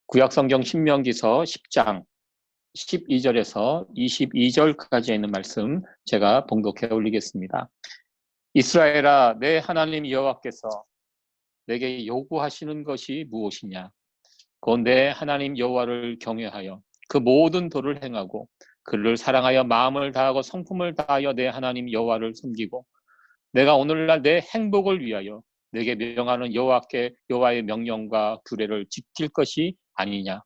구약성경 신명기서 10장 12절에서 22절까지 있는 말씀 제가 봉독해 올리겠습니다. 이스라엘아, 내 하나님 여호와께서 내게 요구하시는 것이 무엇이냐? 곧 내 하나님 여호와를 경외하여 그 모든 도를 행하고 그를 사랑하여 마음을 다하고 성품을 다하여 내 하나님 여호와를 섬기고 내가 오늘날 내 행복을 위하여 내게 명하는 여호와의 명령과 규례를 지킬 것이 아니냐?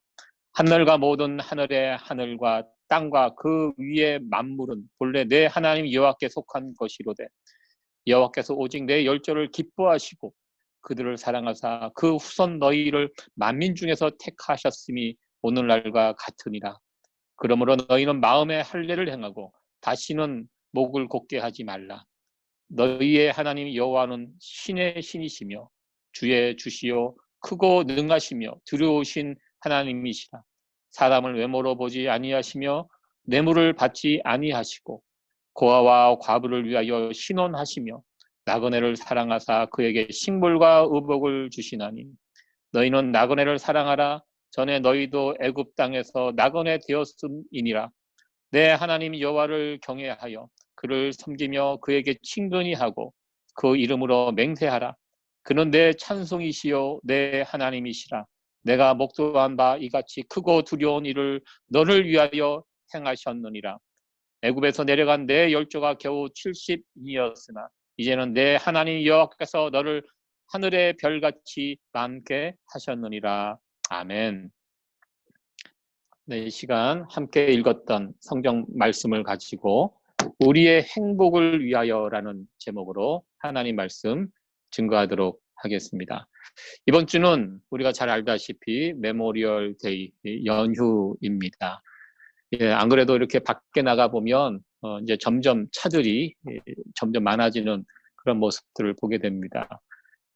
하늘과 모든 하늘의 하늘과 땅과 그 위의 만물은 본래 내 하나님 여호와께 속한 것이로되 여호와께서 오직 내 열조를 기뻐하시고 그들을 사랑하사 그 후손 너희를 만민 중에서 택하셨음이 오늘날과 같으니라. 그러므로 너희는 마음의 할례를 행하고 다시는 목을 곧게 하지 말라. 너희의 하나님 여호와는 신의 신이시며 주의 주시요 크고 능하시며 두려우신 하나님이시라. 사람을 외모로 보지 아니하시며 뇌물을 받지 아니하시고 고아와 과부를 위하여 신원하시며 나그네를 사랑하사 그에게 식물과 의복을 주시나니 너희는 나그네를 사랑하라. 전에 너희도 애굽 땅에서 나그네 되었음이니라. 내 하나님 여호와를 경외하여 그를 섬기며 그에게 친근히 하고 그 이름으로 맹세하라. 그는 내 찬송이시요 내 하나님이시라. 내가 목도한 바 이같이 크고 두려운 일을 너를 위하여 행하셨느니라. 애굽에서 내려간 내 열조가 겨우 70이었으나 이제는 내 하나님 여호와께서 너를 하늘의 별같이 많게 하셨느니라. 아멘. 네, 이 시간 함께 읽었던 성경 말씀을 가지고 우리의 행복을 위하여라는 제목으로 하나님 말씀 증거하도록 하겠습니다. 이번 주는 우리가 잘 알다시피 메모리얼 데이 연휴입니다. 예, 안 그래도 이렇게 밖에 나가 보면 이제 점점 차들이 점점 많아지는 그런 모습들을 보게 됩니다.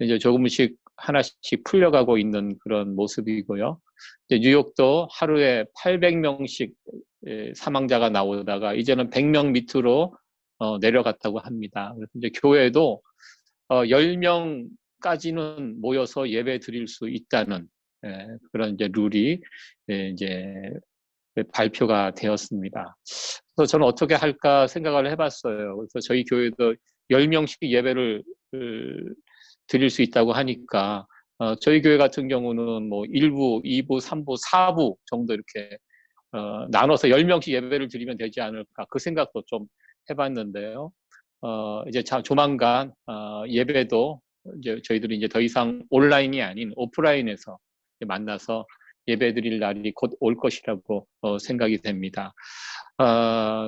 이제 조금씩 하나씩 풀려가고 있는 그런 모습이고요. 이제 뉴욕도 하루에 800명씩 사망자가 나오다가 이제는 100명 밑으로 내려갔다고 합니다. 그래서 이제 교회도 10명까지는 모여서 예배 드릴 수 있다는 그런 이제 룰이 이제 발표가 되었습니다. 그래서 저는 어떻게 할까 생각을 해봤어요. 그래서 저희 교회도 10명씩 예배를 드릴 수 있다고 하니까 저희 교회 같은 경우는 뭐 1부, 2부, 3부, 4부 정도 이렇게 나눠서 10명씩 예배를 드리면 되지 않을까 그 생각도 좀 해봤는데요. 이제 조만간 예배도 이제 저희들이 이제 더 이상 온라인이 아닌 오프라인에서 만나서 예배 드릴 날이 곧 올 것이라고 생각이 됩니다.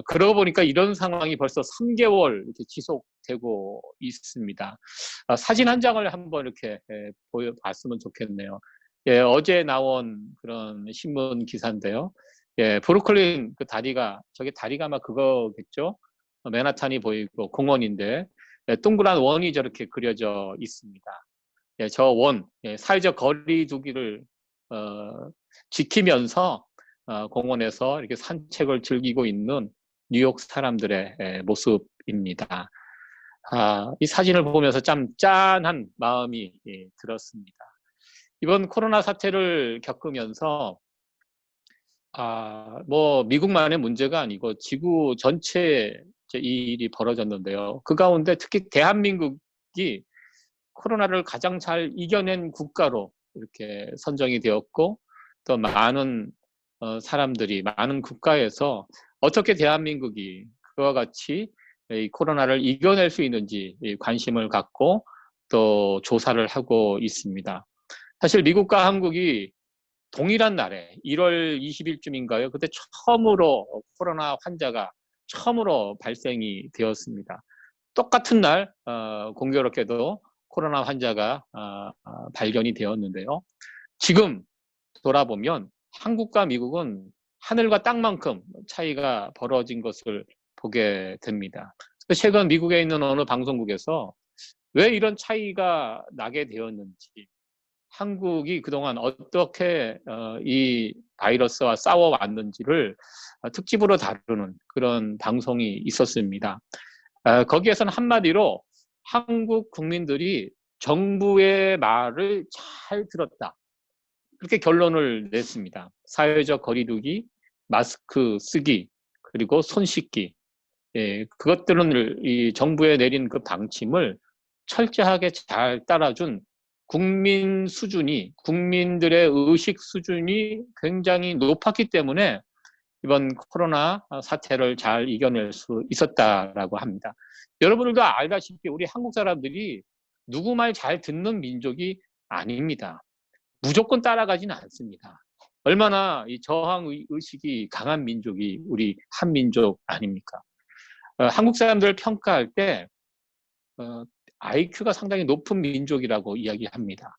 그러고 보니까 이런 상황이 벌써 3개월 이렇게 지속되고 있습니다. 사진 한 장을 한번 이렇게 보여봤으면 좋겠네요. 예, 어제 나온 그런 신문 기사인데요. 예, 브루클린 그 다리가, 저게 다리가 아마 그거겠죠? 맨하탄이 보이고 공원인데, 예, 동그란 원이 저렇게 그려져 있습니다. 예, 저 원, 예, 사회적 거리 두기를 지키면서 공원에서 이렇게 산책을 즐기고 있는 뉴욕 사람들의 모습입니다. 이 사진을 보면서 참 짠한 마음이 들었습니다. 이번 코로나 사태를 겪으면서 뭐 미국만의 문제가 아니고 지구 전체에 이 일이 벌어졌는데요. 그 가운데 특히 대한민국이 코로나를 가장 잘 이겨낸 국가로 이렇게 선정이 되었고 또 많은 사람들이 많은 국가에서 어떻게 대한민국이 그와 같이 이 코로나를 이겨낼 수 있는지 관심을 갖고 또 조사를 하고 있습니다. 사실 미국과 한국이 동일한 날에 1월 20일쯤인가요? 그때 처음으로 코로나 환자가 처음으로 발생이 되었습니다. 똑같은 날 공교롭게도 코로나 환자가 발견이 되었는데요. 지금 돌아보면 한국과 미국은 하늘과 땅만큼 차이가 벌어진 것을 보게 됩니다. 최근 미국에 있는 어느 방송국에서 왜 이런 차이가 나게 되었는지, 한국이 그동안 어떻게 이 바이러스와 싸워왔는지를 특집으로 다루는 그런 방송이 있었습니다. 거기에서는 한마디로 한국 국민들이 정부의 말을 잘 들었다. 그렇게 결론을 냈습니다. 사회적 거리두기, 마스크 쓰기, 그리고 손 씻기. 예, 그것들은 이 정부에 내린 그 방침을 철저하게 잘 따라준 국민 수준이, 국민들의 의식 수준이 굉장히 높았기 때문에 이번 코로나 사태를 잘 이겨낼 수 있었다라고 합니다. 여러분들도 알다시피 우리 한국 사람들이 누구 말 잘 듣는 민족이 아닙니다. 무조건 따라가지는 않습니다. 얼마나 이 저항 의식이 강한 민족이 우리 한민족 아닙니까? 한국 사람들을 평가할 때 IQ가 상당히 높은 민족이라고 이야기합니다.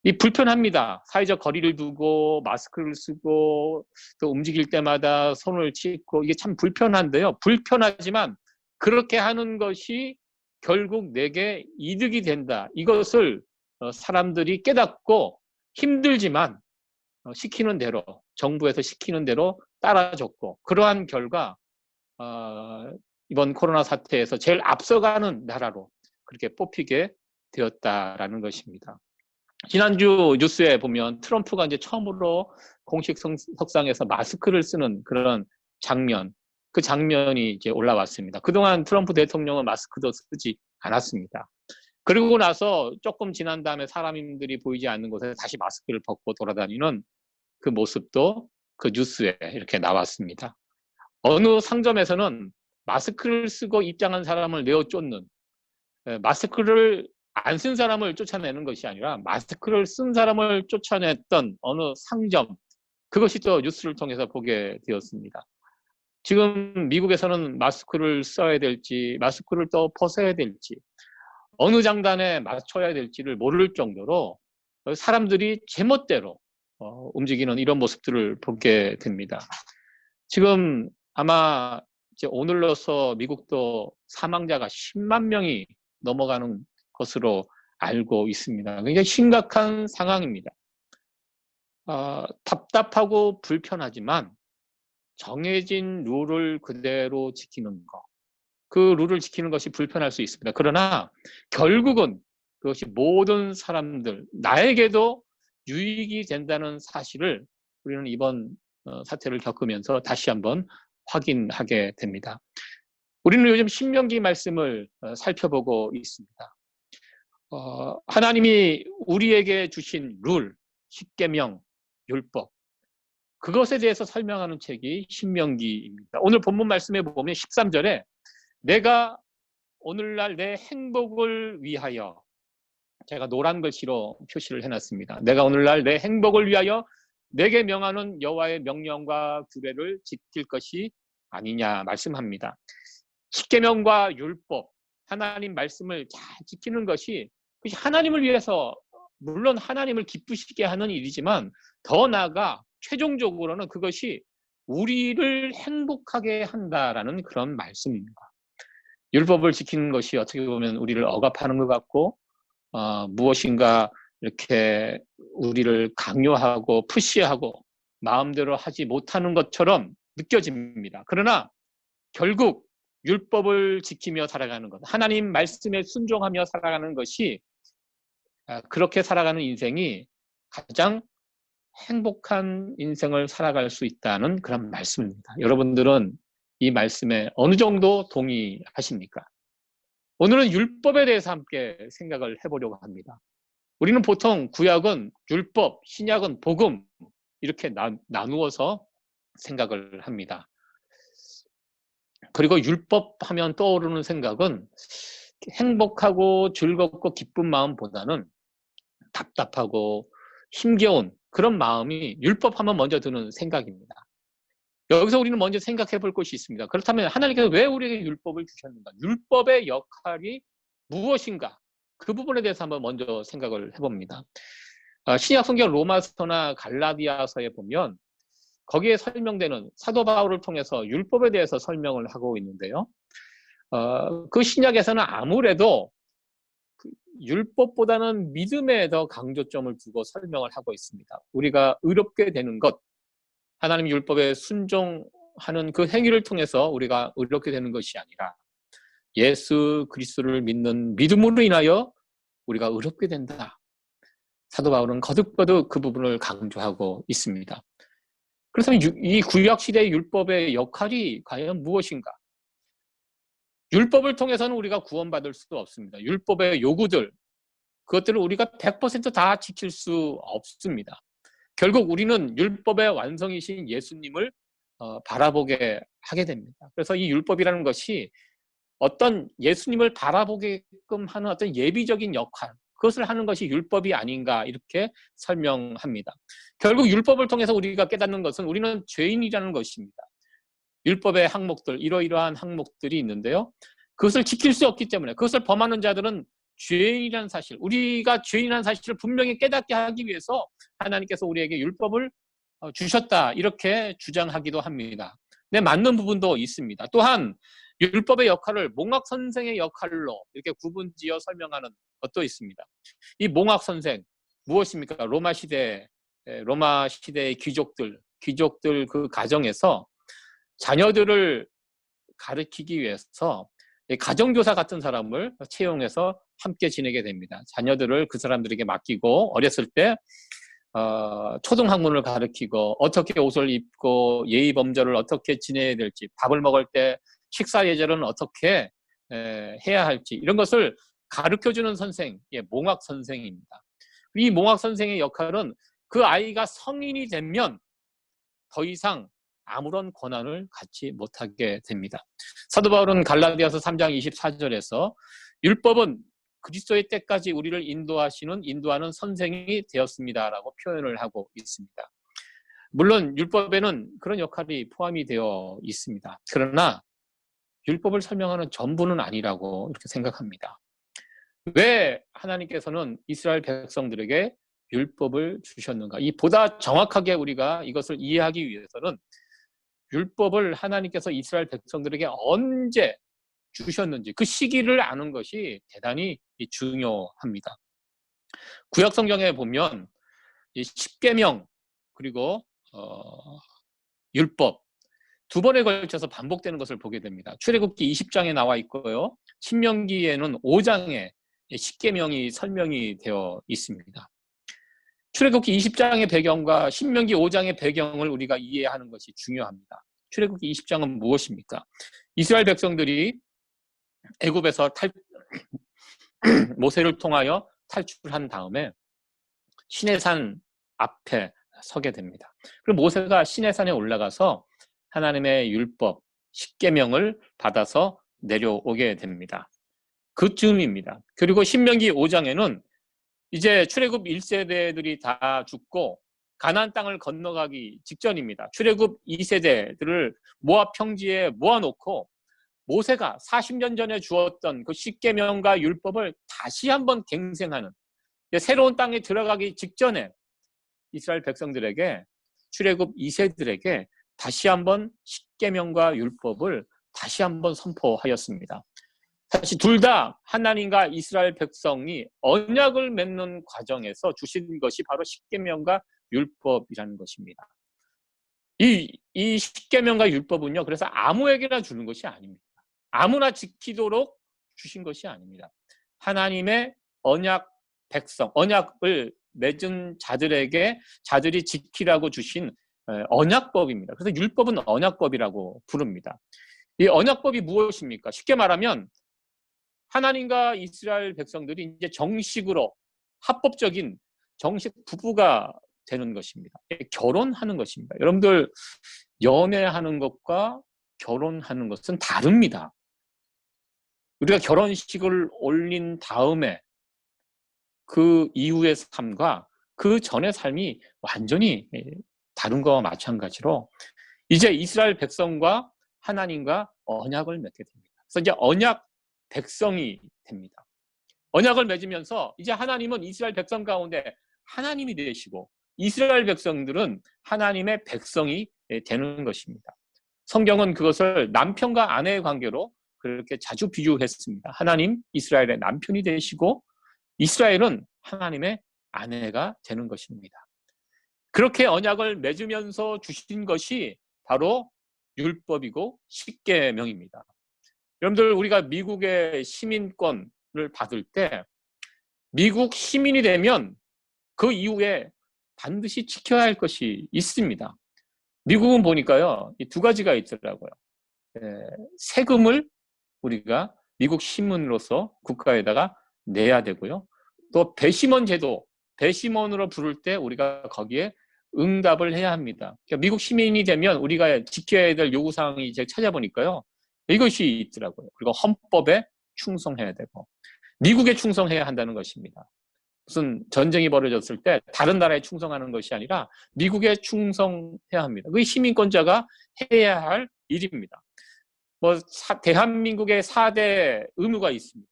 이 불편합니다. 사회적 거리를 두고 마스크를 쓰고 또 움직일 때마다 손을 씻고 이게 참 불편한데요. 불편하지만 그렇게 하는 것이 결국 내게 이득이 된다. 이것을 사람들이 깨닫고 힘들지만 시키는 대로 정부에서 시키는 대로 따라줬고 그러한 결과 이번 코로나 사태에서 제일 앞서가는 나라로 그렇게 뽑히게 되었다라는 것입니다. 지난주 뉴스에 보면 트럼프가 이제 처음으로 공식 석상에서 마스크를 쓰는 그런 장면, 그 장면이 이제 올라왔습니다. 그동안 트럼프 대통령은 마스크도 쓰지 않았습니다. 그리고 나서 조금 지난 다음에 사람들이 보이지 않는 곳에 다시 마스크를 벗고 돌아다니는 그 모습도 그 뉴스에 이렇게 나왔습니다. 어느 상점에서는 마스크를 쓰고 입장한 사람을 내어 쫓는, 마스크를 안 쓴 사람을 쫓아내는 것이 아니라 마스크를 쓴 사람을 쫓아냈던 어느 상점, 그것이 또 뉴스를 통해서 보게 되었습니다. 지금 미국에서는 마스크를 써야 될지 마스크를 또 벗어야 될지 어느 장단에 맞춰야 될지를 모를 정도로 사람들이 제멋대로 움직이는 이런 모습들을 보게 됩니다. 지금 아마 이제 오늘로서 미국도 사망자가 10만 명이 넘어가는 것으로 알고 있습니다. 굉장히 심각한 상황입니다. 답답하고 불편하지만 정해진 룰을 그대로 지키는 것, 그 룰을 지키는 것이 불편할 수 있습니다. 그러나 결국은 그것이 모든 사람들, 나에게도 유익이 된다는 사실을 우리는 이번 사태를 겪으면서 다시 한번 확인하게 됩니다. 우리는 요즘 신명기 말씀을 살펴보고 있습니다. 하나님이 우리에게 주신 룰, 십계명, 율법, 그것에 대해서 설명하는 책이 신명기입니다. 오늘 본문 말씀에 보면 13절에 내가 오늘날 내 행복을 위하여, 제가 노란 글씨로 표시를 해놨습니다. 내가 오늘날 내 행복을 위하여 내게 명하는 여호와의 명령과 규례를 지킬 것이 아니냐 말씀합니다. 십계명과 율법, 하나님 말씀을 잘 지키는 것이 하나님을 위해서, 물론 하나님을 기쁘시게 하는 일이지만 더 나아가 최종적으로는 그것이 우리를 행복하게 한다라는 그런 말씀입니다. 율법을 지키는 것이 어떻게 보면 우리를 억압하는 것 같고 무엇인가 이렇게 우리를 강요하고 푸시하고 마음대로 하지 못하는 것처럼 느껴집니다. 그러나 결국 율법을 지키며 살아가는 것, 하나님 말씀에 순종하며 살아가는 것이, 그렇게 살아가는 인생이 가장 행복한 인생을 살아갈 수 있다는 그런 말씀입니다. 여러분들은 이 말씀에 어느 정도 동의하십니까? 오늘은 율법에 대해서 함께 생각을 해보려고 합니다. 우리는 보통 구약은 율법, 신약은 복음, 이렇게 나누어서 생각을 합니다. 그리고 율법 하면 떠오르는 생각은 행복하고 즐겁고 기쁜 마음보다는 답답하고 힘겨운 그런 마음이 율법 하면 먼저 드는 생각입니다. 여기서 우리는 먼저 생각해 볼 것이 있습니다. 그렇다면 하나님께서 왜 우리에게 율법을 주셨는가? 율법의 역할이 무엇인가? 그 부분에 대해서 한번 먼저 생각을 해봅니다. 신약 성경 로마서나 갈라디아서에 보면 거기에 설명되는 사도 바울을 통해서 율법에 대해서 설명을 하고 있는데요. 그 신약에서는 아무래도 율법보다는 믿음에 더 강조점을 두고 설명을 하고 있습니다. 우리가 의롭게 되는 것, 하나님 율법에 순종하는 그 행위를 통해서 우리가 의롭게 되는 것이 아니라 예수 그리스도를 믿는 믿음으로 인하여 우리가 의롭게 된다. 사도 바울은 거듭거듭 그 부분을 강조하고 있습니다. 그래서 이 구약시대의 율법의 역할이 과연 무엇인가? 율법을 통해서는 우리가 구원받을 수 없습니다. 율법의 요구들, 그것들을 우리가 100%다 지킬 수 없습니다. 결국 우리는 율법의 완성이신 예수님을 바라보게 하게 됩니다. 그래서 이 율법이라는 것이 어떤 예수님을 바라보게끔 하는 어떤 예비적인 역할, 그것을 하는 것이 율법이 아닌가 이렇게 설명합니다. 결국 율법을 통해서 우리가 깨닫는 것은 우리는 죄인이라는 것입니다. 율법의 항목들, 이러이러한 항목들이 있는데요. 그것을 지킬 수 없기 때문에 그것을 범하는 자들은 죄인이라는 사실, 우리가 죄인이라는 사실을 분명히 깨닫게 하기 위해서 하나님께서 우리에게 율법을 주셨다 이렇게 주장하기도 합니다. 네, 맞는 부분도 있습니다. 또한 율법의 역할을 몽학 선생의 역할로 이렇게 구분지어 설명하는 것도 있습니다. 이 몽학 선생 무엇입니까? 로마 시대의 귀족들 그 가정에서 자녀들을 가르치기 위해서 가정교사 같은 사람을 채용해서 함께 지내게 됩니다. 자녀들을 그 사람들에게 맡기고 어렸을 때 초등학문을 가르치고 어떻게 옷을 입고 예의 범절을 어떻게 지내야 될지, 밥을 먹을 때 식사 예절은 어떻게 해야 할지, 이런 것을 가르쳐주는 선생, 몽학 선생입니다. 이 몽학 선생의 역할은 그 아이가 성인이 되면 더 이상 아무런 권한을 갖지 못하게 됩니다. 사도 바울은 갈라디아서 3장 24절에서 율법은 그리스도의 때까지 우리를 인도하는 선생이 되었습니다라고 표현을 하고 있습니다. 물론 율법에는 그런 역할이 포함이 되어 있습니다. 그러나 율법을 설명하는 전부는 아니라고 이렇게 생각합니다. 왜 하나님께서는 이스라엘 백성들에게 율법을 주셨는가? 이 보다 정확하게 우리가 이것을 이해하기 위해서는 율법을 하나님께서 이스라엘 백성들에게 언제 주셨는지 그 시기를 아는 것이 대단히 중요합니다. 구약 성경에 보면 이 십계명 그리고 율법 두 번에 걸쳐서 반복되는 것을 보게 됩니다. 출애굽기 20장에 나와 있고요. 신명기에는 5장에 십계명이 설명이 되어 있습니다. 출애굽기 20장의 배경과 신명기 5장의 배경을 우리가 이해하는 것이 중요합니다. 출애굽기 20장은 무엇입니까? 이스라엘 백성들이 애굽에서 모세를 통하여 탈출한 다음에 시내산 앞에 서게 됩니다. 그리고 모세가 시내산에 올라가서 하나님의 율법, 십계명을 받아서 내려오게 됩니다. 그쯤입니다. 그리고 신명기 5장에는 이제 출애굽 1세대들이 다 죽고 가나안 땅을 건너가기 직전입니다. 출애굽 2세대들을 모압 평지에 모아놓고 모세가 40년 전에 주었던 그 십계명과 율법을 다시 한번 갱생하는 새로운 땅에 들어가기 직전에 이스라엘 백성들에게 출애굽 2세들에게 다시 한번 십계명과 율법을 다시 한번 선포하였습니다. 사실 둘 다 하나님과 이스라엘 백성이 언약을 맺는 과정에서 주신 것이 바로 십계명과 율법이라는 것입니다. 이 십계명과 율법은요, 그래서 아무에게나 주는 것이 아닙니다. 아무나 지키도록 주신 것이 아닙니다. 하나님의 언약 백성, 언약을 맺은 자들이 지키라고 주신 언약법입니다. 그래서 율법은 언약법이라고 부릅니다. 이 언약법이 무엇입니까? 쉽게 말하면 하나님과 이스라엘 백성들이 이제 정식으로 합법적인 정식 부부가 되는 것입니다. 결혼하는 것입니다. 여러분들 연애하는 것과 결혼하는 것은 다릅니다. 우리가 결혼식을 올린 다음에 그 이후의 삶과 그 전의 삶이 완전히 다른 것과 마찬가지로 이제 이스라엘 백성과 하나님과 언약을 맺게 됩니다. 그래서 이제 언약 백성이 됩니다. 언약을 맺으면서 이제 하나님은 이스라엘 백성 가운데 하나님이 되시고 이스라엘 백성들은 하나님의 백성이 되는 것입니다. 성경은 그것을 남편과 아내의 관계로 그렇게 자주 비유했습니다. 하나님 이스라엘의 남편이 되시고 이스라엘은 하나님의 아내가 되는 것입니다. 그렇게 언약을 맺으면서 주신 것이 바로 율법이고 십계명입니다. 여러분들 우리가 미국의 시민권을 받을 때 미국 시민이 되면 그 이후에 반드시 지켜야 할 것이 있습니다. 미국은 보니까요, 이 두 가지가 있더라고요. 세금을 우리가 미국 시민으로서 국가에다가 내야 되고요. 또 배심원 제도, 배심원으로 부를 때 우리가 거기에 응답을 해야 합니다. 그러니까 미국 시민이 되면 우리가 지켜야 될 요구사항이 제가 찾아보니까요. 이것이 있더라고요. 그리고 헌법에 충성해야 되고 미국에 충성해야 한다는 것입니다. 무슨 전쟁이 벌어졌을 때 다른 나라에 충성하는 것이 아니라 미국에 충성해야 합니다. 그게 시민권자가 해야 할 일입니다. 대한민국의 4대 의무가 있습니다.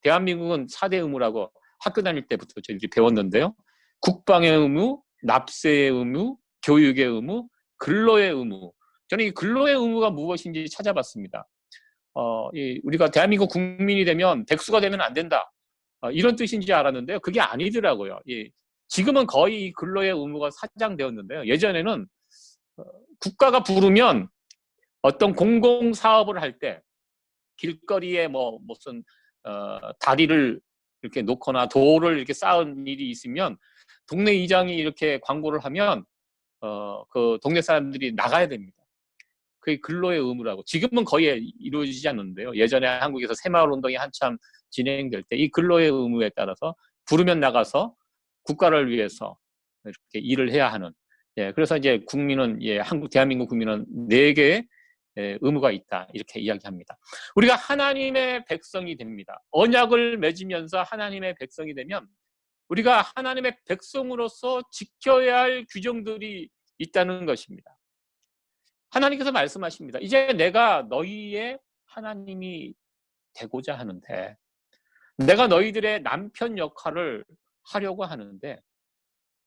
대한민국은 4대 의무라고 학교 다닐 때부터 저희들이 배웠는데요. 국방의 의무, 납세의 의무, 교육의 의무, 근로의 의무. 저는 이 근로의 의무가 무엇인지 찾아봤습니다. 우리가 대한민국 국민이 되면 백수가 되면 안 된다. 이런 뜻인지 알았는데요. 그게 아니더라고요. 지금은 거의 근로의 의무가 사장되었는데요. 예전에는 국가가 부르면 어떤 공공사업을 할 때 길거리에 무슨 다리를 이렇게 놓거나 돌을 이렇게 쌓은 일이 있으면 동네 이장이 이렇게 광고를 하면 그 동네 사람들이 나가야 됩니다. 그게 근로의 의무라고. 지금은 거의 이루어지지 않는데요. 예전에 한국에서 새마을 운동이 한참 진행될 때 이 근로의 의무에 따라서 부르면 나가서 국가를 위해서 이렇게 일을 해야 하는. 그래서 이제 국민은 대한민국 국민은 4개의 의무가 있다 이렇게 이야기합니다. 우리가 하나님의 백성이 됩니다. 언약을 맺으면서 하나님의 백성이 되면 우리가 하나님의 백성으로서 지켜야 할 규정들이 있다는 것입니다. 하나님께서 말씀하십니다. 이제 내가 너희의 하나님이 되고자 하는데 내가 너희들의 남편 역할을 하려고 하는데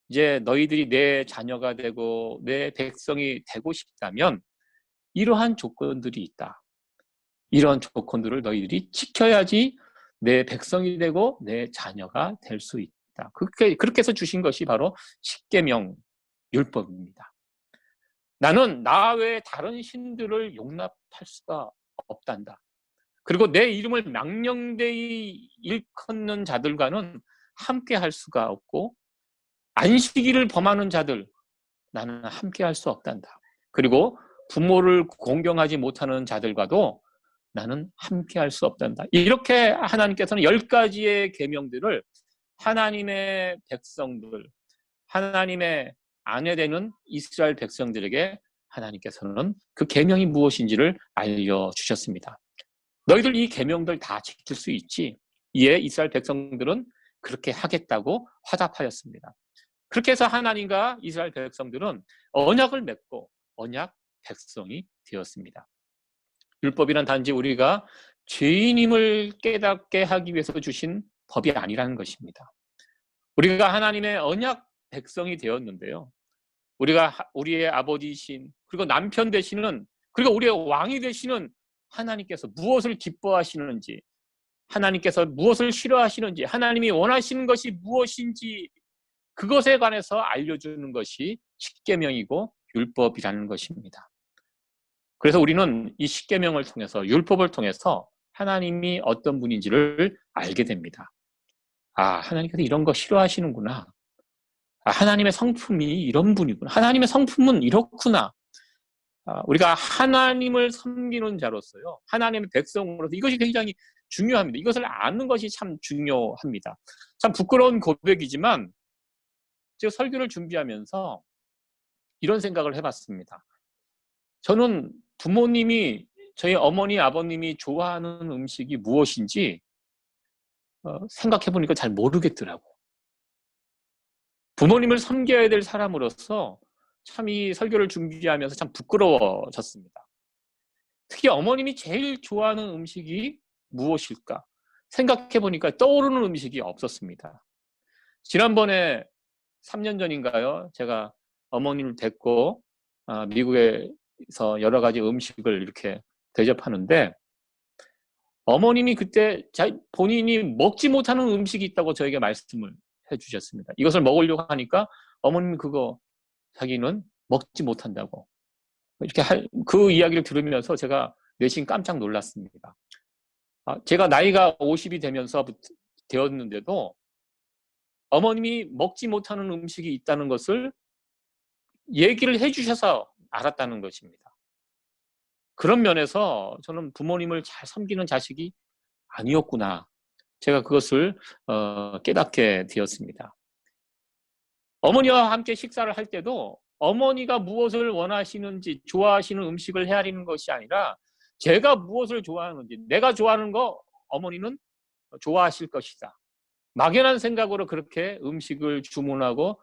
이제 너희들이 내 자녀가 되고 내 백성이 되고 싶다면 이러한 조건들이 있다. 이런 조건들을 너희들이 지켜야지 내 백성이 되고 내 자녀가 될 수 있다. 그렇게 해서 주신 것이 바로 십계명 율법입니다. 나는 나 외에 다른 신들을 용납할 수가 없단다. 그리고 내 이름을 망령되이 일컫는 자들과는 함께 할 수가 없고 안식일을 범하는 자들 나는 함께 할 수 없단다. 그리고 부모를 공경하지 못하는 자들과도 나는 함께 할 수 없단다. 이렇게 하나님께서는 10가지의 계명들을 하나님의 백성들, 하나님의 아내 되는 이스라엘 백성들에게 하나님께서는 그 계명이 무엇인지를 알려주셨습니다. 너희들 이 계명들 다 지킬 수 있지? 이에 이스라엘 백성들은 그렇게 하겠다고 화답하였습니다. 그렇게 해서 하나님과 이스라엘 백성들은 언약을 맺고 언약 백성이 되었습니다. 율법이란 단지 우리가 죄인임을 깨닫게 하기 위해서 주신 법이 아니라는 것입니다. 우리가 하나님의 언약 백성이 되었는데요. 우리의 아버지이신 그리고 남편 되시는 그리고 우리의 왕이 되시는 하나님께서 무엇을 기뻐하시는지 하나님께서 무엇을 싫어하시는지 하나님이 원하시는 것이 무엇인지 그것에 관해서 알려주는 것이 십계명이고 율법이라는 것입니다. 그래서 우리는 이 십계명을 통해서 율법을 통해서 하나님이 어떤 분인지를 알게 됩니다. 하나님께서 이런 거 싫어하시는구나. 하나님의 성품이 이런 분이구나. 하나님의 성품은 이렇구나. 우리가 하나님을 섬기는 자로서요. 하나님의 백성으로서 이것이 굉장히 중요합니다. 이것을 아는 것이 참 중요합니다. 참 부끄러운 고백이지만 제가 설교를 준비하면서 이런 생각을 해봤습니다. 저는 부모님이 저희 어머니 아버님이 좋아하는 음식이 무엇인지 생각해보니까 잘 모르겠더라고. 부모님을 섬겨야 될 사람으로서 참 이 설교를 준비하면서 참 부끄러워졌습니다. 특히 어머님이 제일 좋아하는 음식이 무엇일까 생각해보니까 떠오르는 음식이 없었습니다. 지난번에 3년 전인가요? 제가 어머님을 데리고 미국에서 여러 가지 음식을 이렇게 대접하는데 어머님이 그때 본인이 먹지 못하는 음식이 있다고 저에게 말씀을 해주셨습니다. 이것을 먹으려고 하니까 어머님이 자기는 먹지 못한다고 이렇게 그 이야기를 들으면서 제가 내심 깜짝 놀랐습니다. 제가 나이가 50이 되면서 되었는데도 어머님이 먹지 못하는 음식이 있다는 것을 얘기를 해주셔서 알았다는 것입니다. 그런 면에서 저는 부모님을 잘 섬기는 자식이 아니었구나. 제가 그것을 깨닫게 되었습니다. 어머니와 함께 식사를 할 때도 어머니가 무엇을 원하시는지 좋아하시는 음식을 헤아리는 것이 아니라 제가 무엇을 좋아하는지, 내가 좋아하는 거 어머니는 좋아하실 것이다. 막연한 생각으로 그렇게 음식을 주문하고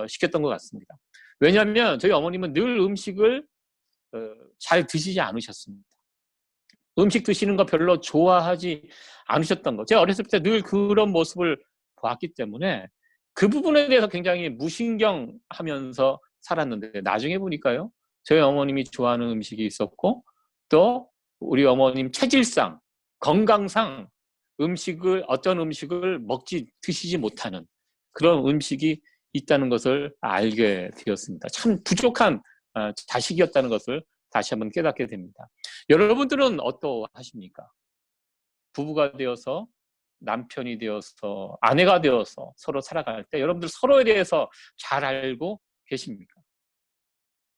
시켰던 것 같습니다. 왜냐하면 저희 어머님은 늘 음식을 잘 드시지 않으셨습니다. 음식 드시는 거 별로 좋아하지 않으셨던 거. 제가 어렸을 때 늘 그런 모습을 보았기 때문에 그 부분에 대해서 굉장히 무신경하면서 살았는데 나중에 보니까요. 저희 어머님이 좋아하는 음식이 있었고 또 우리 어머님 체질상, 건강상 어떤 음식을 드시지 못하는 그런 음식이 있다는 것을 알게 되었습니다. 참 부족한 자식이었다는 것을 다시 한번 깨닫게 됩니다. 여러분들은 어떠하십니까? 부부가 되어서 남편이 되어서 아내가 되어서 서로 살아갈 때 여러분들 서로에 대해서 잘 알고 계십니까?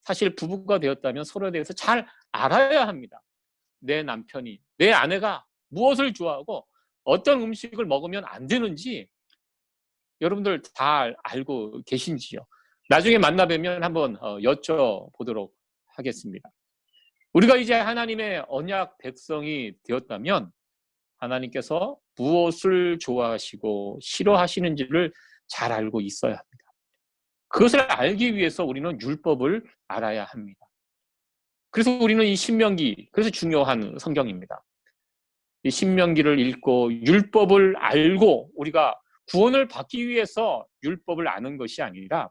사실 부부가 되었다면 서로에 대해서 잘 알아야 합니다. 내 남편이, 내 아내가 무엇을 좋아하고 어떤 음식을 먹으면 안 되는지 여러분들 다 알고 계신지요? 나중에 만나 뵈면 한번 여쭤보도록 하겠습니다. 우리가 이제 하나님의 언약 백성이 되었다면 하나님께서 무엇을 좋아하시고 싫어하시는지를 잘 알고 있어야 합니다. 그것을 알기 위해서 우리는 율법을 알아야 합니다. 그래서 우리는 이 신명기, 그래서 중요한 성경입니다. 이 신명기를 읽고 율법을 알고 우리가 구원을 받기 위해서 율법을 아는 것이 아니라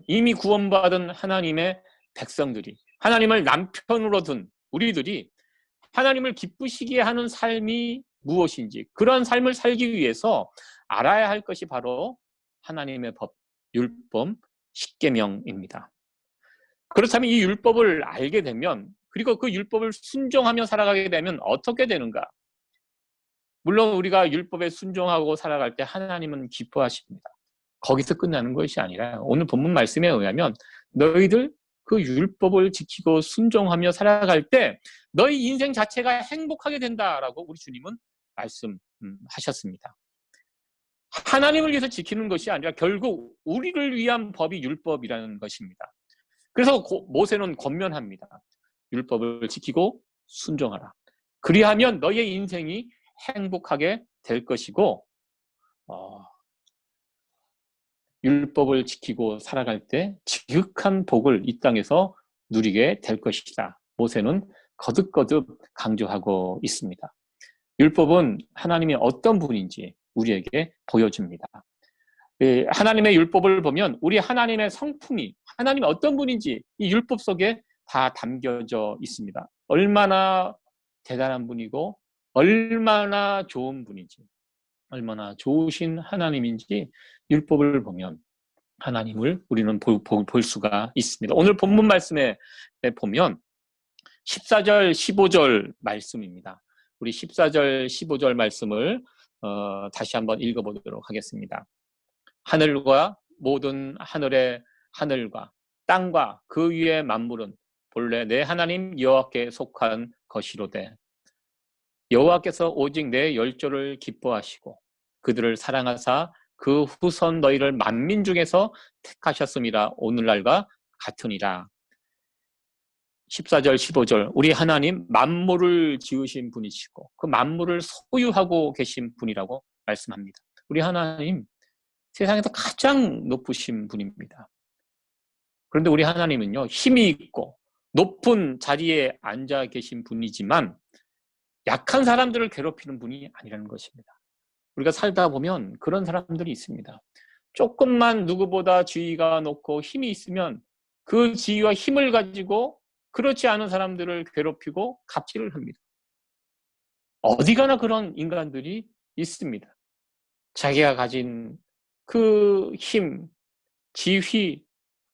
이미 구원받은 하나님의 백성들이, 하나님을 남편으로 둔 우리들이 하나님을 기쁘시게 하는 삶이 무엇인지, 그런 삶을 살기 위해서 알아야 할 것이 바로 하나님의 법, 율법, 십계명입니다. 그렇다면 이 율법을 알게 되면, 그리고 그 율법을 순종하며 살아가게 되면 어떻게 되는가? 물론 우리가 율법에 순종하고 살아갈 때 하나님은 기뻐하십니다. 거기서 끝나는 것이 아니라 오늘 본문 말씀에 의하면 너희들 그 율법을 지키고 순종하며 살아갈 때 너희 인생 자체가 행복하게 된다라고 우리 주님은 말씀하셨습니다. 하나님을 위해서 지키는 것이 아니라 결국 우리를 위한 법이 율법이라는 것입니다. 그래서 모세는 권면합니다. 율법을 지키고 순종하라. 그리하면 너희의 인생이 행복하게 될 것이고 율법을 지키고 살아갈 때 지극한 복을 이 땅에서 누리게 될 것이다. 모세는 거듭거듭 강조하고 있습니다. 율법은 하나님이 어떤 분인지 우리에게 보여줍니다. 하나님의 율법을 보면 우리 하나님의 성품이, 하나님이 어떤 분인지 이 율법 속에 다 담겨져 있습니다. 얼마나 대단한 분이고 얼마나 좋은 분인지, 얼마나 좋으신 하나님인지 율법을 보면 하나님을 우리는 볼 수가 있습니다. 오늘 본문 말씀에 보면 14절, 15절 말씀입니다. 우리 14절, 15절 말씀을 다시 한번 읽어보도록 하겠습니다. 하늘과 모든 하늘의 하늘과 땅과 그 위의 만물은 본래 내 하나님 여호와께 속한 것이로되 여호와께서 오직 내 열조를 기뻐하시고 그들을 사랑하사 그 후손 너희를 만민 중에서 택하셨음이라 오늘날과 같으니라. 14절 15절 우리 하나님 만물을 지으신 분이시고 그 만물을 소유하고 계신 분이라고 말씀합니다. 우리 하나님 세상에서 가장 높으신 분입니다. 그런데 우리 하나님은요 힘이 있고 높은 자리에 앉아 계신 분이지만 약한 사람들을 괴롭히는 분이 아니라는 것입니다. 우리가 살다 보면 그런 사람들이 있습니다. 조금만 누구보다 지위가 높고 힘이 있으면 그 지위와 힘을 가지고 그렇지 않은 사람들을 괴롭히고 갑질을 합니다. 어디 가나 그런 인간들이 있습니다. 자기가 가진 그 힘, 지위,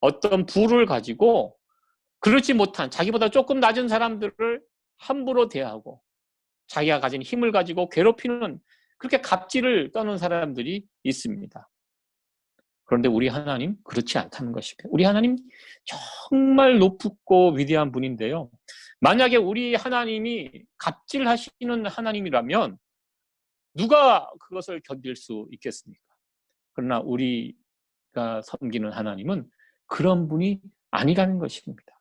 어떤 부를 가지고 그렇지 못한 자기보다 조금 낮은 사람들을 함부로 대하고 자기가 가진 힘을 가지고 괴롭히는 그렇게 갑질을 떠는 사람들이 있습니다. 그런데 우리 하나님 그렇지 않다는 것입니다. 우리 하나님 정말 높고 위대한 분인데요. 만약에 우리 하나님이 갑질하시는 하나님이라면 누가 그것을 견딜 수 있겠습니까? 그러나 우리가 섬기는 하나님은 그런 분이 아니라는 것입니다.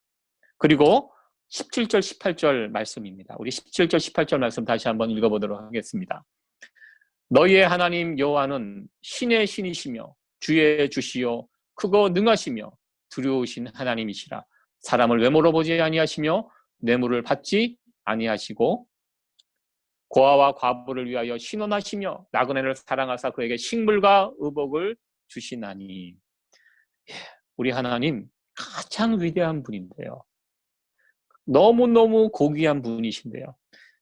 그리고 17절, 18절 말씀입니다. 우리 17절, 18절 말씀 다시 한번 읽어보도록 하겠습니다. 너희의 하나님 여호와는 신의 신이시며 주의 주시요 크고 능하시며 두려우신 하나님이시라. 사람을 외모로 보지 아니하시며 뇌물을 받지 아니하시고 고아와 과부를 위하여 신원하시며 나그네를 사랑하사 그에게 식물과 의복을 주시나니. 우리 하나님 가장 위대한 분인데요. 너무너무 고귀한 분이신데요.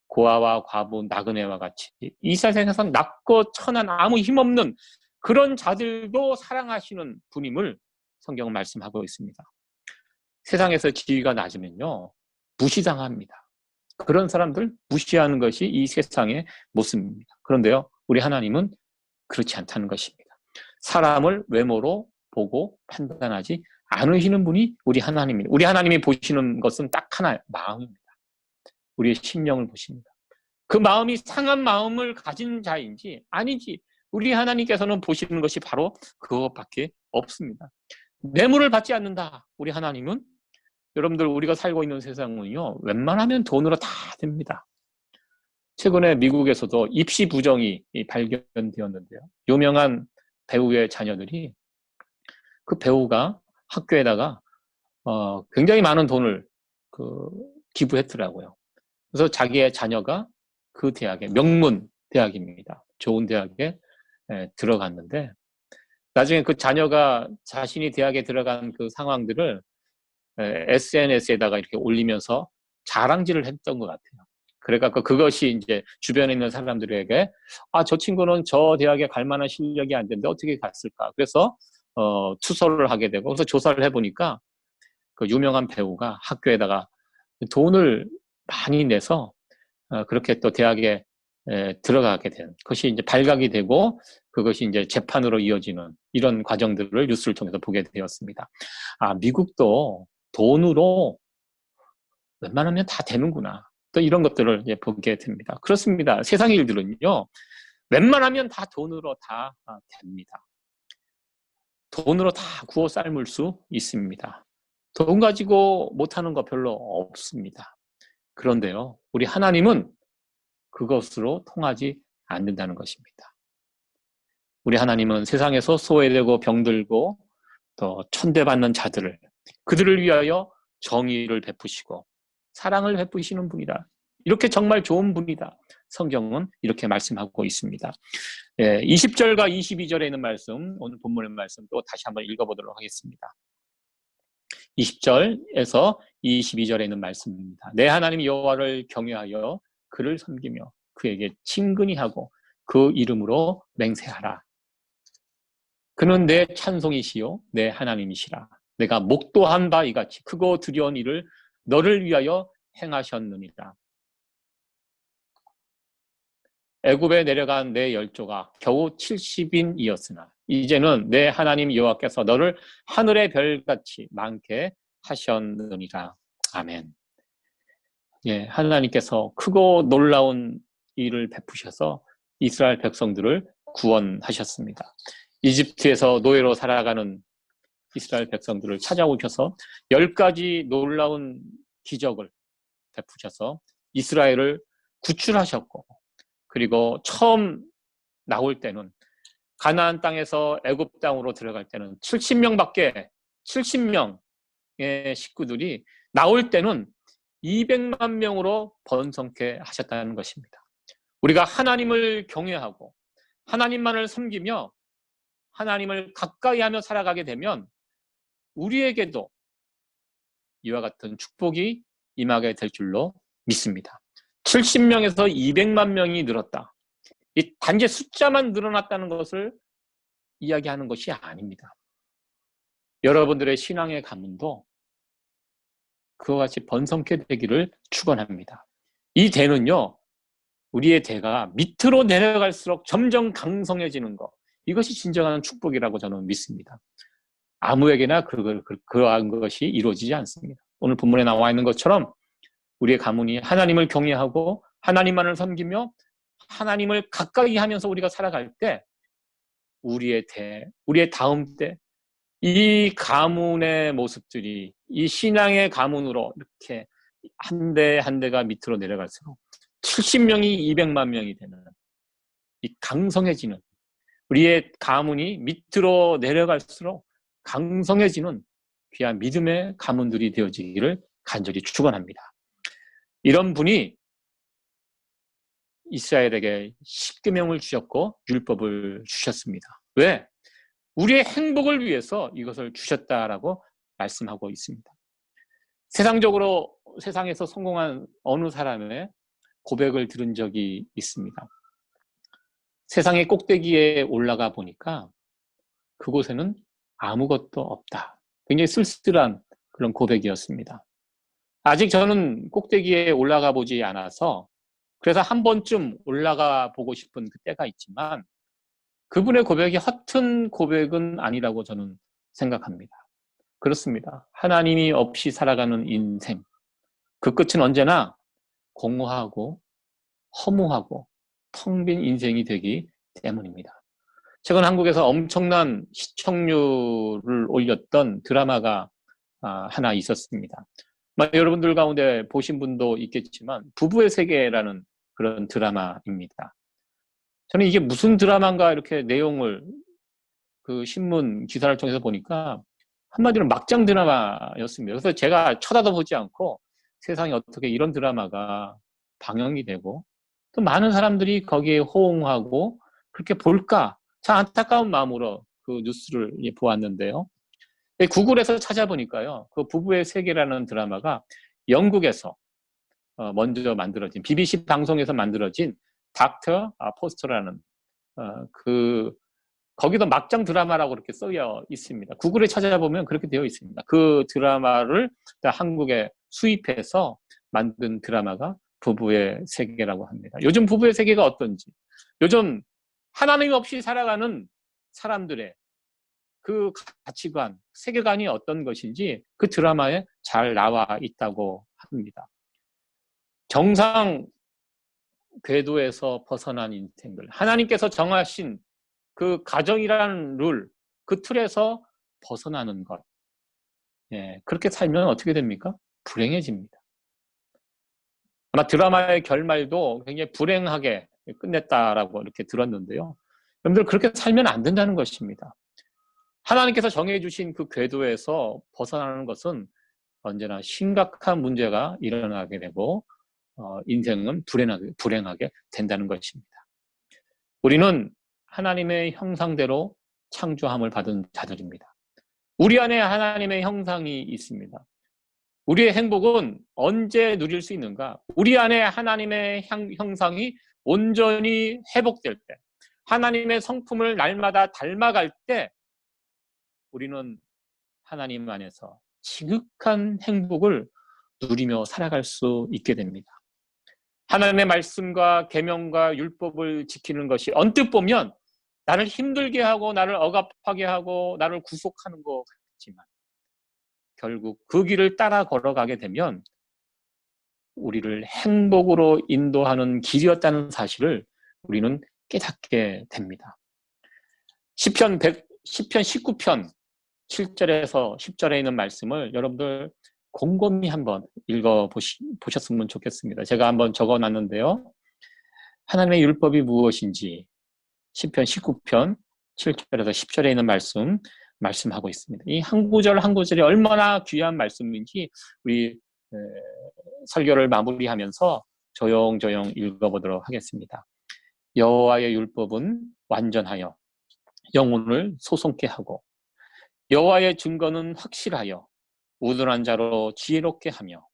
고아와 과부, 나그네와 같이 이 세상에서 낮고 천한 아무 힘없는 그런 자들도 사랑하시는 분임을 성경은 말씀하고 있습니다. 세상에서 지위가 낮으면요, 무시당합니다. 그런 사람들 무시하는 것이 이 세상의 모습입니다. 그런데요, 우리 하나님은 그렇지 않다는 것입니다. 사람을 외모로 보고 판단하지 않으시는 분이 우리 하나님입니다. 우리 하나님이 보시는 것은 딱 하나, 마음입니다. 우리의 심령을 보십니다. 그 마음이 상한 마음을 가진 자인지 아닌지 우리 하나님께서는 보시는 것이 바로 그것밖에 없습니다. 뇌물을 받지 않는다. 우리 하나님은, 여러분들 우리가 살고 있는 세상은요, 웬만하면 돈으로 다 됩니다. 최근에 미국에서도 입시 부정이 발견되었는데요. 유명한 배우의 자녀들이, 그 배우가 학교에다가 굉장히 많은 돈을 기부했더라고요. 그래서 자기의 자녀가 그 대학에, 명문 대학입니다. 좋은 대학에 들어갔는데, 나중에 그 자녀가 자신이 대학에 들어간 그 상황들을 SNS에다가 이렇게 올리면서 자랑질을 했던 것 같아요. 그래갖고 그것이 이제 주변에 있는 사람들에게, 아, 저 친구는 저 대학에 갈 만한 실력이 안 되는데 어떻게 갔을까? 그래서 투서를 하게 되고, 그래서 조사를 해보니까 그 유명한 배우가 학교에다가 돈을 많이 내서 그렇게 또 대학에 들어가게 된 것이 이제 발각이 되고, 그것이 이제 재판으로 이어지는 이런 과정들을 뉴스를 통해서 보게 되었습니다. 아, 미국도 돈으로 웬만하면 다 되는구나. 또 이런 것들을 이제 보게 됩니다. 그렇습니다. 세상 일들은요, 웬만하면 다 돈으로 다 됩니다. 돈으로 다 구워 삶을 수 있습니다. 돈 가지고 못하는 거 별로 없습니다. 그런데요, 우리 하나님은 그것으로 통하지 않는다는 것입니다. 우리 하나님은 세상에서 소외되고 병들고 또 천대받는 자들을, 그들을 위하여 정의를 베푸시고 사랑을 베푸시는 분이다. 이렇게 정말 좋은 분이다. 성경은 이렇게 말씀하고 있습니다. 20절과 22절에 있는 말씀, 오늘 본문의 말씀 또 다시 한번 읽어보도록 하겠습니다. 20절에서 22절에 있는 말씀입니다. 내 하나님 여호와를 경외하여 그를 섬기며 그에게 친근히 하고 그 이름으로 맹세하라. 그는 내 찬송이시요 내 하나님이시라. 내가 목도한 바 이같이 크고 두려운 일을 너를 위하여 행하셨느니라. 애굽에 내려간 내 열조가 겨우 70인이었으나 이제는 내 하나님 여호와께서 너를 하늘의 별같이 많게 하셨느니라. 아멘. 예, 하나님께서 크고 놀라운 일을 베푸셔서 이스라엘 백성들을 구원하셨습니다. 이집트에서 노예로 살아가는 이스라엘 백성들을 찾아오셔서 10가지 놀라운 기적을 베푸셔서 이스라엘을 구출하셨고, 그리고 처음 나올 때는 가나안 땅에서 애굽 땅으로 들어갈 때는 70명의 식구들이 나올 때는 200만 명으로 번성케 하셨다는 것입니다. 우리가 하나님을 경외하고 하나님만을 섬기며 하나님을 가까이 하며 살아가게 되면 우리에게도 이와 같은 축복이 임하게 될 줄로 믿습니다. 70명에서 200만 명이 늘었다. 이 단지 숫자만 늘어났다는 것을 이야기하는 것이 아닙니다. 여러분들의 신앙의 가문도 그와 같이 번성케 되기를 축원합니다. 이 대는요, 우리의 대가 밑으로 내려갈수록 점점 강성해지는 것, 이것이 진정한 축복이라고 저는 믿습니다. 아무에게나 그러한 것이 이루어지지 않습니다. 오늘 본문에 나와 있는 것처럼 우리의 가문이 하나님을 경외하고 하나님만을 섬기며 하나님을 가까이 하면서 우리가 살아갈 때 우리의 다음 때 이 가문의 모습들이 이 신앙의 가문으로 이렇게 한 대 한 대가 밑으로 내려갈수록 70명이 200만 명이 되는 이 강성해지는, 우리의 가문이 밑으로 내려갈수록 강성해지는 귀한 믿음의 가문들이 되어지기를 간절히 축원합니다. 이런 분이 이스라엘에게 십계명을 주셨고 율법을 주셨습니다. 왜? 우리의 행복을 위해서 이것을 주셨다라고 말씀하고 있습니다. 세상적으로 세상에서 성공한 어느 사람의 고백을 들은 적이 있습니다. 세상의 꼭대기에 올라가 보니까 그곳에는 아무것도 없다. 굉장히 쓸쓸한 그런 고백이었습니다. 아직 저는 꼭대기에 올라가 보지 않아서 그래서 한 번쯤 올라가 보고 싶은 그때가 있지만 그분의 고백이 허튼 고백은 아니라고 저는 생각합니다. 그렇습니다. 하나님이 없이 살아가는 인생, 그 끝은 언제나 공허하고 허무하고 텅 빈 인생이 되기 때문입니다. 최근 한국에서 엄청난 시청률을 올렸던 드라마가 하나 있었습니다. 여러분들 가운데 보신 분도 있겠지만 부부의 세계라는 그런 드라마입니다. 저는 이게 무슨 드라마인가 이렇게 내용을 그 신문 기사를 통해서 보니까 한마디로 막장 드라마였습니다. 그래서 제가 쳐다도 보지 않고 세상에 어떻게 이런 드라마가 방영이 되고 또 많은 사람들이 거기에 호응하고 그렇게 볼까? 참 안타까운 마음으로 그 뉴스를 보았는데요. 구글에서 찾아보니까요. 그 부부의 세계라는 드라마가 영국에서 먼저 만들어진 BBC 방송에서 만들어진 닥터 포스터라는 거기도 막장 드라마라고 그렇게 써여 있습니다. 구글에 찾아보면 그렇게 되어 있습니다. 그 드라마를 한국에 수입해서 만든 드라마가 부부의 세계라고 합니다. 요즘 부부의 세계가 어떤지, 요즘 하나님 없이 살아가는 사람들의 그 가치관, 세계관이 어떤 것인지 그 드라마에 잘 나와 있다고 합니다. 정상 궤도에서 벗어난 인생들, 하나님께서 정하신 그 가정이라는 룰, 그 틀에서 벗어나는 것. 그렇게 살면 어떻게 됩니까? 불행해집니다. 아마 드라마의 결말도 굉장히 불행하게 끝냈다라고 이렇게 들었는데요. 여러분들 그렇게 살면 안 된다는 것입니다. 하나님께서 정해주신 그 궤도에서 벗어나는 것은 언제나 심각한 문제가 일어나게 되고 인생은 불행하게 된다는 것입니다. 우리는 하나님의 형상대로 창조함을 받은 자들입니다. 우리 안에 하나님의 형상이 있습니다. 우리의 행복은 언제 누릴 수 있는가? 우리 안에 하나님의 형상이 온전히 회복될 때, 하나님의 성품을 날마다 닮아갈 때 우리는 하나님 안에서 지극한 행복을 누리며 살아갈 수 있게 됩니다. 하나님의 말씀과 계명과 율법을 지키는 것이 언뜻 보면 나를 힘들게 하고 나를 억압하게 하고 나를 구속하는 것 같지만 결국 그 길을 따라 걸어가게 되면 우리를 행복으로 인도하는 길이었다는 사실을 우리는 깨닫게 됩니다. 시편 19편 7절에서 10절에 있는 말씀을 여러분들 곰곰이 한번 읽어보셨으면 좋겠습니다. 제가 한번 적어놨는데요. 하나님의 율법이 무엇인지 시편 19편 7절에서 10절에 있는 말씀하고 있습니다. 이 한 구절 한 구절이 얼마나 귀한 말씀인지 우리 설교를 마무리하면서 조용조용 읽어보도록 하겠습니다. 여호와의 율법은 완전하여 영혼을 소송케 하고 여호와의 증거는 확실하여 우둔한 자로 지혜롭게 하며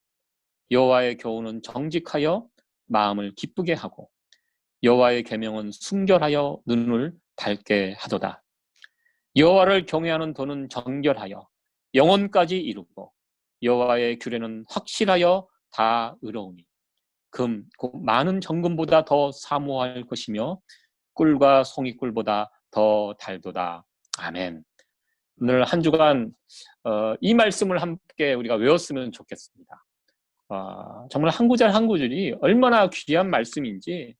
여호와의 교훈은 정직하여 마음을 기쁘게 하고 여호와의 계명은 순결하여 눈을 밝게 하도다. 여호와를 경외하는 도는 정결하여 영혼까지 이루고 여호와의 규례는 확실하여 다 의로우니 곧 많은 정금보다 더 사모할 것이며 꿀과 송이꿀보다 더 달도다. 아멘. 오늘 한 주간 이 말씀을 함께 우리가 외웠으면 좋겠습니다. 정말 한 구절 한 구절이 얼마나 귀한 말씀인지,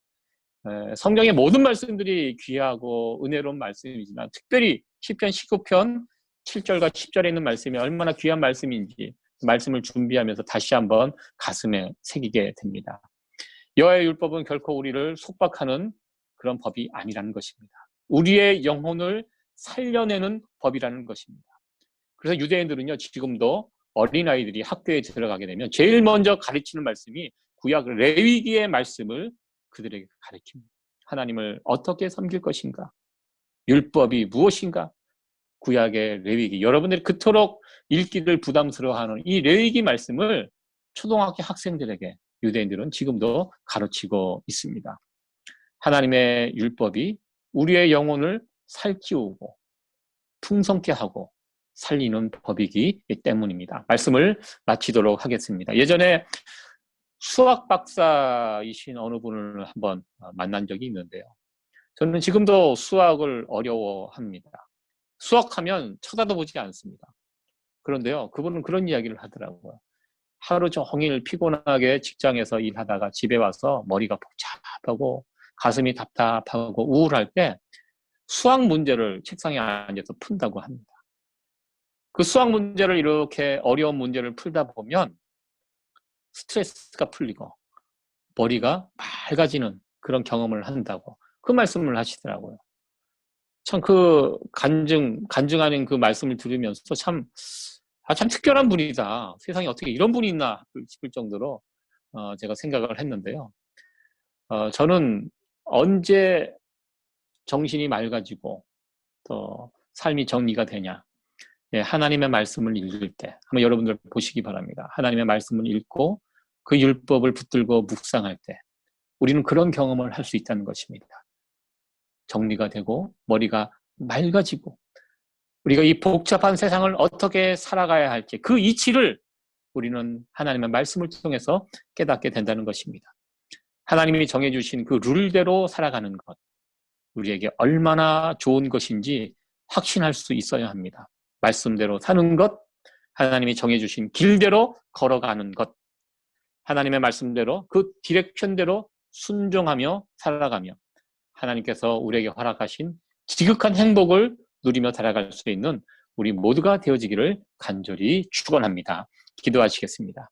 성경의 모든 말씀들이 귀하고 은혜로운 말씀이지만 특별히 시편 19편 7절과 10절에 있는 말씀이 얼마나 귀한 말씀인지 말씀을 준비하면서 다시 한번 가슴에 새기게 됩니다. 여호와의 율법은 결코 우리를 속박하는 그런 법이 아니라는 것입니다. 우리의 영혼을 살려내는 법이라는 것입니다. 그래서 유대인들은요, 지금도 어린아이들이 학교에 들어가게 되면 제일 먼저 가르치는 말씀이 구약 레위기의 말씀을 그들에게 가르칩니다. 하나님을 어떻게 섬길 것인가? 율법이 무엇인가? 구약의 레위기. 여러분들이 그토록 읽기를 부담스러워하는 이 레위기 말씀을 초등학교 학생들에게 유대인들은 지금도 가르치고 있습니다. 하나님의 율법이 우리의 영혼을 살찌우고 풍성케 하고 살리는 법이기 때문입니다. 말씀을 마치도록 하겠습니다. 예전에 수학 박사이신 어느 분을 한번 만난 적이 있는데요. 저는 지금도 수학을 어려워합니다. 수학하면 쳐다도 보지 않습니다. 그런데요, 그분은 그런 이야기를 하더라고요. 하루 종일 피곤하게 직장에서 일하다가 집에 와서 머리가 복잡하고 가슴이 답답하고 우울할 때 수학 문제를 책상에 앉아서 푼다고 합니다. 그 수학 문제를 이렇게 어려운 문제를 풀다 보면 스트레스가 풀리고 머리가 맑아지는 그런 경험을 한다고 그 말씀을 하시더라고요. 참 그 간증하는 그 말씀을 들으면서 참 특별한 분이다. 세상에 어떻게 이런 분이 있나 싶을 정도로 제가 생각을 했는데요. 저는 언제 정신이 맑아지고 또 삶이 정리가 되냐? 예, 하나님의 말씀을 읽을 때 한번 여러분들 보시기 바랍니다. 하나님의 말씀을 읽고 그 율법을 붙들고 묵상할 때 우리는 그런 경험을 할 수 있다는 것입니다. 정리가 되고 머리가 맑아지고 우리가 이 복잡한 세상을 어떻게 살아가야 할지 그 이치를 우리는 하나님의 말씀을 통해서 깨닫게 된다는 것입니다. 하나님이 정해주신 그 룰대로 살아가는 것, 우리에게 얼마나 좋은 것인지 확신할 수 있어야 합니다. 말씀대로 사는 것, 하나님이 정해주신 길대로 걸어가는 것, 하나님의 말씀대로 그 디렉션대로 순종하며 살아가며 하나님께서 우리에게 허락하신 지극한 행복을 누리며 살아갈 수 있는 우리 모두가 되어지기를 간절히 축원합니다. 기도하시겠습니다.